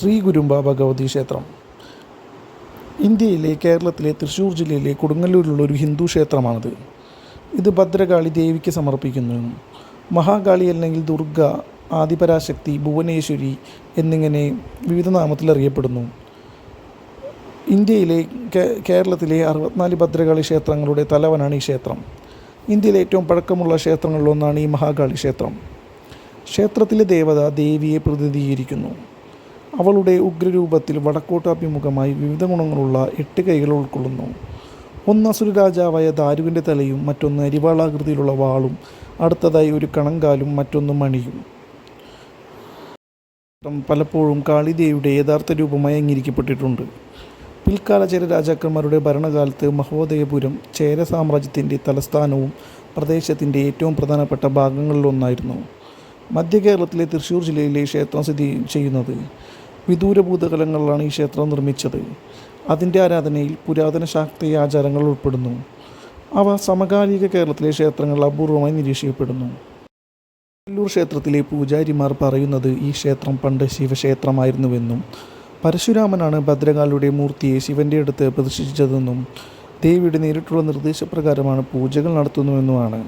ശ്രീ കുരുംബ ഭഗവതി ക്ഷേത്രം ഇന്ത്യയിലെ കേരളത്തിലെ തൃശ്ശൂർ ജില്ലയിലെ കൊടുങ്ങല്ലൂരിലുള്ള ഒരു ഹിന്ദു ക്ഷേത്രമാണിത്. ഇത് ഭദ്രകാളി ദേവിക്ക് സമർപ്പിക്കുന്നു. മഹാകാളി അല്ലെങ്കിൽ ദുർഗ, ആദിപരാശക്തി, ഭുവനേശ്വരി എന്നിങ്ങനെ വിവിധ നാമത്തിൽ അറിയപ്പെടുന്നു. ഇന്ത്യയിലെ കേരളത്തിലെ 64 ഭദ്രകാളി ക്ഷേത്രങ്ങളുടെ തലവനാണ് ഈ ക്ഷേത്രം. ഇന്ത്യയിലെ ഏറ്റവും പഴക്കമുള്ള ക്ഷേത്രങ്ങളിലൊന്നാണ് ഈ മഹാകാളി ക്ഷേത്രം. ക്ഷേത്രത്തിലെ ദേവത ദേവിയെ പ്രതിനിധീകരിക്കുന്നു. അവളുടെ ഉഗ്രരൂപത്തിൽ വടക്കോട്ടാഭിമുഖമായി വിവിധ ഗുണങ്ങളുള്ള 8 കൈകൾ ഉൾക്കൊള്ളുന്നു. ഒന്ന് അസുരരാജാവായ ദാരുവിൻ്റെ തലയും, മറ്റൊന്ന് അരിവാളാകൃതിയിലുള്ള വാളും, അടുത്തതായി ഒരു കണങ്കാലും, മറ്റൊന്ന് മണിയും. പലപ്പോഴും കാളിദേവിയുടെ യഥാർത്ഥ രൂപമായി അംഗീകരിക്കപ്പെട്ടിട്ടുണ്ട്. പിൽക്കാല ചേര രാജാക്കന്മാരുടെ ഭരണകാലത്ത് മഹോദയപുരം ചേര സാമ്രാജ്യത്തിൻ്റെ തലസ്ഥാനവും പ്രദേശത്തിൻ്റെ ഏറ്റവും പ്രധാനപ്പെട്ട ഭാഗങ്ങളിലൊന്നായിരുന്നു. മധ്യ കേരളത്തിലെ തൃശ്ശൂർ ജില്ലയിലെ ക്ഷേത്രം സ്ഥിതി ചെയ്യുന്നത്. വിദൂര ഭൂതകാലങ്ങളിലാണ് ഈ ക്ഷേത്രം നിർമ്മിച്ചത്. അതിൻ്റെ ആരാധനയിൽ പുരാതന ശാക്തേയ ആചാരങ്ങൾ ഉൾപ്പെടുന്നു. അവ സമകാലിക കേരളത്തിലെ ക്ഷേത്രങ്ങൾ അപൂർവമായി നിരീക്ഷിക്കപ്പെടുന്നു. കൊടുങ്ങല്ലൂർ ക്ഷേത്രത്തിലെ പൂജാരിമാർ പറയുന്നത് ഈ ക്ഷേത്രം പണ്ട് ശിവക്ഷേത്രമായിരുന്നുവെന്നും പരശുരാമനാണ് ഭദ്രകാളിയുടെ മൂർത്തിയെ ശിവൻ്റെ അടുത്ത് പ്രതിഷ്ഠിച്ചതെന്നും ദേവിയുടെ നേരിട്ടുള്ള നിർദ്ദേശപ്രകാരമാണ് പൂജകൾ നടത്തുന്നുവെന്നുമാണ്.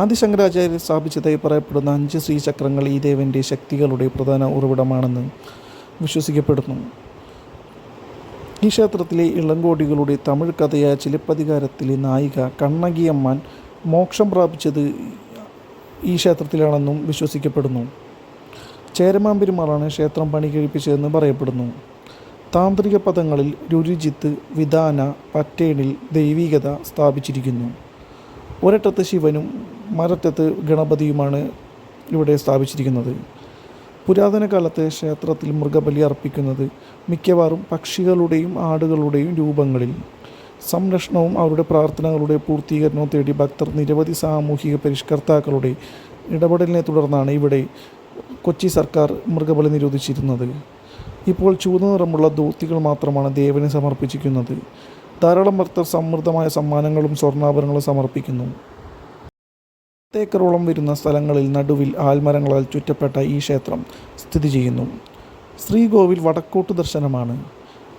ആദിശങ്കരാചാര്യർ സ്ഥാപിച്ചതായി പറയപ്പെടുന്ന 5 ശ്രീചക്രങ്ങൾ ഈ ദേവൻ്റെ ശക്തികളുടെ പ്രധാന ഉറവിടമാണെന്ന് വിശ്വസിക്കപ്പെടുന്നു. ഈ ക്ഷേത്രത്തിലെ ഇളങ്കോടികളുടെ തമിഴ് കഥയായ ചിലപ്പതികാരത്തിലെ നായിക കണ്ണകിയമ്മാൻ മോക്ഷം പ്രാപിച്ചത് ഈ ക്ഷേത്രത്തിലാണെന്നും വിശ്വസിക്കപ്പെടുന്നു. ചേരമാൻ പെരുമാളാണ് ക്ഷേത്രം പണി കഴിപ്പിച്ചതെന്ന് പറയപ്പെടുന്നു. താന്ത്രിക പദങ്ങളിൽ രുചിജിത്ത്, വിധാന, പറ്റേണിൽ ദൈവികത സ്ഥാപിച്ചിരിക്കുന്നു. ഒരറ്റത്ത് ശിവനും മററ്റത്ത് ഗണപതിയുമാണ് ഇവിടെ സ്ഥാപിച്ചിരിക്കുന്നത്. പുരാതന കാലത്ത് ക്ഷേത്രത്തിൽ മൃഗബലി അർപ്പിക്കുന്നത് മിക്കവാറും പക്ഷികളുടെയും ആടുകളുടെയും രൂപങ്ങളിൽ. സംരക്ഷണവും അവരുടെ പ്രാർത്ഥനകളുടെ പൂർത്തീകരണവും തേടി ഭക്തർ നിരവധി സാമൂഹിക പരിഷ്കർത്താക്കളുടെ ഇടപെടലിനെ തുടർന്നാണ് ഇവിടെ കൊച്ചി സർക്കാർ മൃഗബലി നിരോധിച്ചിരുന്നത്. ഇപ്പോൾ ചുവന്ന നിറമുള്ള ധോത്തികൾ മാത്രമാണ് ദേവന് സമർപ്പിച്ചിരിക്കുന്നത്. ധാരാളം ഭക്തർ സമൃദ്ധമായ സമ്മാനങ്ങളും സ്വർണ്ണാഭരണങ്ങളും സമർപ്പിക്കുന്നു. 10 ഏക്കറോളം വരുന്ന സ്ഥലങ്ങളിൽ നടുവിൽ ആൽമരങ്ങളാൽ ചുറ്റപ്പെട്ട ഈ ക്ഷേത്രം സ്ഥിതി ചെയ്യുന്നു. ശ്രീകോവിൽ വടക്കോട്ട് ദർശനമാണ്.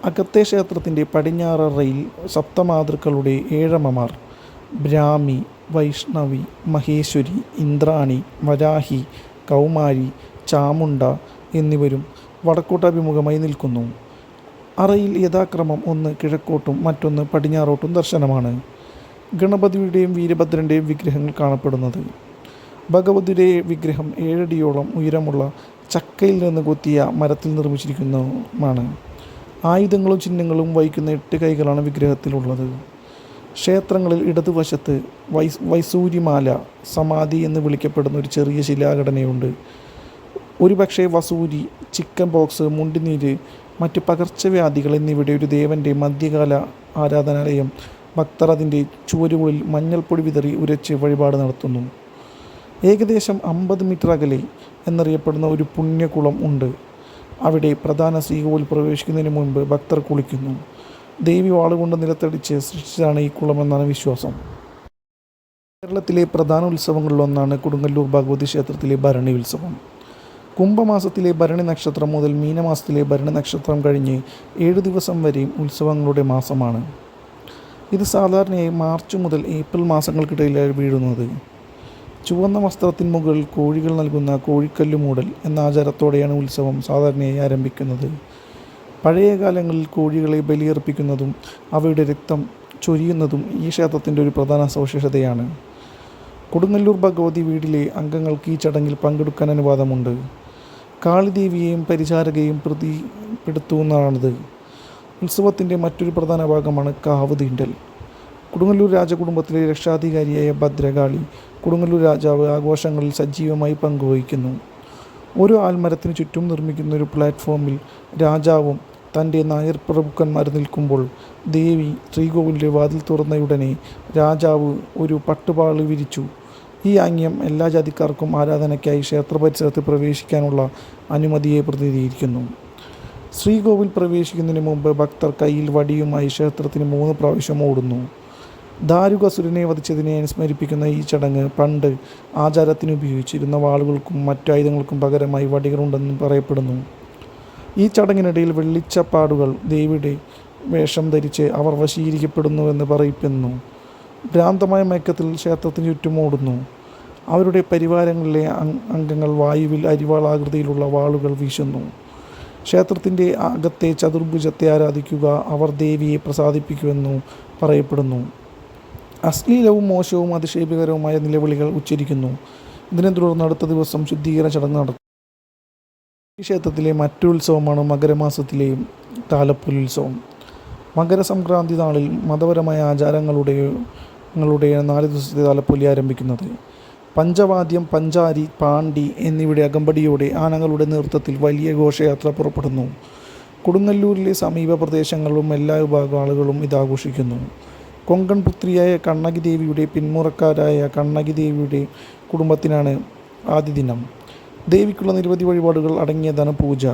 അകത്തെ ക്ഷേത്രത്തിൻ്റെ പടിഞ്ഞാററയിൽ സപ്തമാതൃക്കളുടെ 7 അമ്മമാർ ബ്രാഹ്മി, വൈഷ്ണവി, മഹേശ്വരി, ഇന്ദ്രാണി, വരാഹി, കൗമാരി, ചാമുണ്ട എന്നിവരും വടക്കോട്ടഭിമുഖമായി നിൽക്കുന്നു. അറയിൽ യഥാക്രമം ഒന്ന് കിഴക്കോട്ടും മറ്റൊന്ന് പടിഞ്ഞാറോട്ടും ദർശനമാണ്. ഗണപതിയുടെയും വീരഭദ്രൻ്റെയും വിഗ്രഹങ്ങൾ കാണപ്പെടുന്നത്. ഭഗവതിയുടെ വിഗ്രഹം 7 അടിയോളം ഉയരമുള്ള ചക്കയിൽ നിന്ന് കൊത്തിയ മരത്തിൽ നിർമ്മിച്ചിരിക്കുന്നതുമാണ്. ആയുധങ്ങളും ചിഹ്നങ്ങളും വഹിക്കുന്ന 8 കൈകളാണ് വിഗ്രഹത്തിലുള്ളത്. ക്ഷേത്രങ്ങളിൽ ഇടതുവശത്ത് വൈസൂരിമാല സമാധി എന്ന് വിളിക്കപ്പെടുന്ന ഒരു ചെറിയ ശിലാഘടനയുണ്ട്. ഒരുപക്ഷെ വസൂരി, ചിക്കൻ പോക്സ്, മുണ്ടിനീര്, മറ്റ് പകർച്ചവ്യാധികൾ എന്നിവയുടെ ഒരു ദേവൻ്റെ മധ്യകാല ആരാധനാലയം. ഭക്തർ അതിൻ്റെ ചുവരുകളിൽ മഞ്ഞൾപ്പൊടി വിതറി ഉരച്ച് വഴിപാട് നടത്തുന്നു. ഏകദേശം 50 മീറ്റർ അകലെ എന്നറിയപ്പെടുന്ന ഒരു പുണ്യകുളം ഉണ്ട്. അവിടെ പ്രധാന ശ്രീകോവിൽ പ്രവേശിക്കുന്നതിന് മുൻപ് ഭക്തർ കുളിക്കുന്നു. ദേവി വാളുകൊണ്ട് നിലത്തടിച്ച് സൃഷ്ടിച്ചതാണ് ഈ കുളമെന്നാണ് വിശ്വാസം. കേരളത്തിലെ പ്രധാന ഉത്സവങ്ങളിലൊന്നാണ് കൊടുങ്ങല്ലൂർ ഭഗവതി ക്ഷേത്രത്തിലെ ഭരണി ഉത്സവം. കുംഭമാസത്തിലെ ഭരണി നക്ഷത്രം മുതൽ മീനമാസത്തിലെ ഭരണി നക്ഷത്രം കഴിഞ്ഞ് 7 ദിവസം വരെയും ഉത്സവങ്ങളുടെ മാസമാണ്. ഇത് സാധാരണയായി മാർച്ച് മുതൽ ഏപ്രിൽ മാസങ്ങൾക്കിടയിലാണ് വീഴുന്നത്. ചുവന്ന വസ്ത്രത്തിന് മുകളിൽ കോഴികൾ നൽകുന്ന കോഴിക്കല്ല് മൂടൽ എന്ന ആചാരത്തോടെയാണ് ഉത്സവം സാധാരണയായി ആരംഭിക്കുന്നത്. പഴയ കാലങ്ങളിൽ കോഴികളെ ബലിയർപ്പിക്കുന്നതും അവയുടെ രക്തം ചൊരിയുന്നതും ഈ ക്ഷേത്രത്തിൻ്റെ ഒരു പ്രധാന സവിശേഷതയാണ്. കൊടുങ്ങല്ലൂർ ഭഗവതി വീടിലെ അംഗങ്ങൾക്ക് ഈ ചടങ്ങിൽ പങ്കെടുക്കാൻ അനുവാദമുണ്ട്. കാളിദേവിയെയും പരിചാരകയും പ്രതിപ്പെടുത്തുന്നതാണിത്. ഉത്സവത്തിൻ്റെ മറ്റൊരു പ്രധാന ഭാഗമാണ് കാവ് തീണ്ടൽ. കൊടുങ്ങല്ലൂർ രാജകുടുംബത്തിലെ രക്ഷാധികാരിയായ ഭദ്രകാളി കൊടുങ്ങല്ലൂർ രാജാവ് ആഘോഷങ്ങളിൽ സജീവമായി പങ്കുവഹിക്കുന്നു. ഓരോ ആൽമരത്തിന് ചുറ്റും നിർമ്മിക്കുന്ന ഒരു പ്ലാറ്റ്ഫോമിൽ രാജാവും തൻ്റെ നായർ പ്രഭുക്കന്മാർ നിൽക്കുമ്പോൾ ദേവി ശ്രീകോവിലിൻ്റെ വാതിൽ തുറന്നയുടനെ രാജാവ് ഒരു പട്ടുപാളി വിരിച്ചു. ഈ ആംഗ്യം എല്ലാ ജാതിക്കാർക്കും ആരാധനയ്ക്കായി ക്ഷേത്ര പരിസരത്ത് പ്രവേശിക്കാനുള്ള അനുമതിയെ പ്രതിനിധീകരിക്കുന്നു. ശ്രീകോവിൽ പ്രവേശിക്കുന്നതിന് മുമ്പ് ഭക്തർ കയ്യിൽ വടിയുമായി ക്ഷേത്രത്തിന് 3 പ്രാവശ്യം ഓടുന്നു. ദാരുകാസുരനെ വധിച്ചതിനെ അനുസ്മരിപ്പിക്കുന്ന ഈ ചടങ്ങ് പണ്ട് ആചാരത്തിന് ഉപയോഗിച്ചിരുന്ന വാളുകൾക്കും മറ്റായുധങ്ങൾക്കും പകരമായി വടികളുണ്ടെന്നും പറയപ്പെടുന്നു. ഈ ചടങ്ങിനിടയിൽ വെള്ളിച്ചപ്പാടുകൾ ദേവിയുടെ വേഷം ധരിച്ച് അവർ വശീകരിക്കപ്പെടുന്നുവെന്ന് പറയിപ്പിക്കുന്നു. ഭ്രാന്തമായ മയക്കത്തിൽ ക്ഷേത്രത്തിന് ചുറ്റും ഓടുന്നു. അവരുടെ പരിവാരങ്ങളിലെ അംഗങ്ങൾ വായുവിൽ അരിവാളാകൃതിയിലുള്ള വാളുകൾ വീശുന്നു. ക്ഷേത്രത്തിൻ്റെ അകത്തെ ചതുർഭുജത്തെ ആരാധിക്കുക അവർ ദേവിയെ പ്രസാദിപ്പിക്കുമെന്നു പറയപ്പെടുന്നു. അശ്ലീലവും മോശവും അധിക്ഷേപകരവുമായ നിലവിളികൾ ഉച്ചരിക്കുന്നു. ഇതിനെ തുടർന്ന് അടുത്ത ദിവസം ശുദ്ധീകരണ ചടങ്ങ് നടത്തും. ഈ ക്ഷേത്രത്തിലെ മറ്റൊരു ഉത്സവമാണ് മകരമാസത്തിലെ താലപ്പൊലി. മകരസംക്രാന്തി നാളിൽ മതപരമായ ആചാരങ്ങളുടെ 4 ദിവസത്തെ താലപ്പൊലി ആരംഭിക്കുന്നത്. പഞ്ചവാദ്യം, പഞ്ചാരി, പാണ്ടി എന്നിവയുടെ അകമ്പടിയോടെ ആനകളുടെ നേതൃത്വത്തിൽ വലിയ ഘോഷയാത്ര പുറപ്പെടുന്നു. കൊടുങ്ങല്ലൂരിലെ സമീപ പ്രദേശങ്ങളിലും എല്ലാ വിഭാഗം ആളുകളും ഇതാഘോഷിക്കുന്നു. കൊങ്കൺ പുത്രിയായ കണ്ണകി ദേവിയുടെ പിന്മുറക്കാരായ കണ്ണകി ദേവിയുടെ കുടുംബത്തിനാണ് ആദ്യ ദിനം. ദേവിക്കുള്ള നിരവധി വഴിപാടുകൾ അടങ്ങിയതാണ് പൂജ.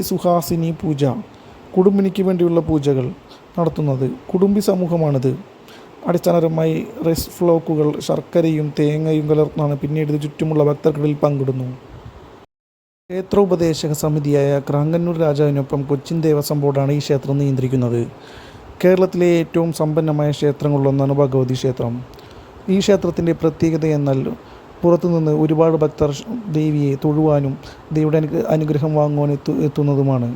സുഹാസിനി പൂജ. കുടുംബിനിക്ക് വേണ്ടിയുള്ള പൂജകൾ നടത്തുന്നത് കുടുംബി സമൂഹമാണിത്. അടിസ്ഥാനപരമായി റൈസ് ഫ്ലോക്കുകൾ ശർക്കരയും തേങ്ങയും കലർന്നാണ് പിന്നീട് ഇത് ചുറ്റുമുള്ള ഭക്തർക്കിടയിൽ പങ്കിടുന്നു. ക്ഷേത്രോപദേശക സമിതിയായ ക്രാങ്കന്നൂർ രാജാവിനൊപ്പം കൊച്ചിൻ ദേവസ്വം ബോർഡാണ് ഈ ക്ഷേത്രം നിയന്ത്രിക്കുന്നത്. കേരളത്തിലെ ഏറ്റവും സമ്പന്നമായ ക്ഷേത്രങ്ങളിലൊന്നാണ് ഭഗവതി ക്ഷേത്രം. ഈ ക്ഷേത്രത്തിൻ്റെ പ്രത്യേകത എന്നാൽ പുറത്തുനിന്ന് ഒരുപാട് ഭക്തർ ദേവിയെ തൊഴുവാനും ദേവിയുടെ അനുഗ്രഹം വാങ്ങുവാൻ എത്തുന്നതുമാണ്.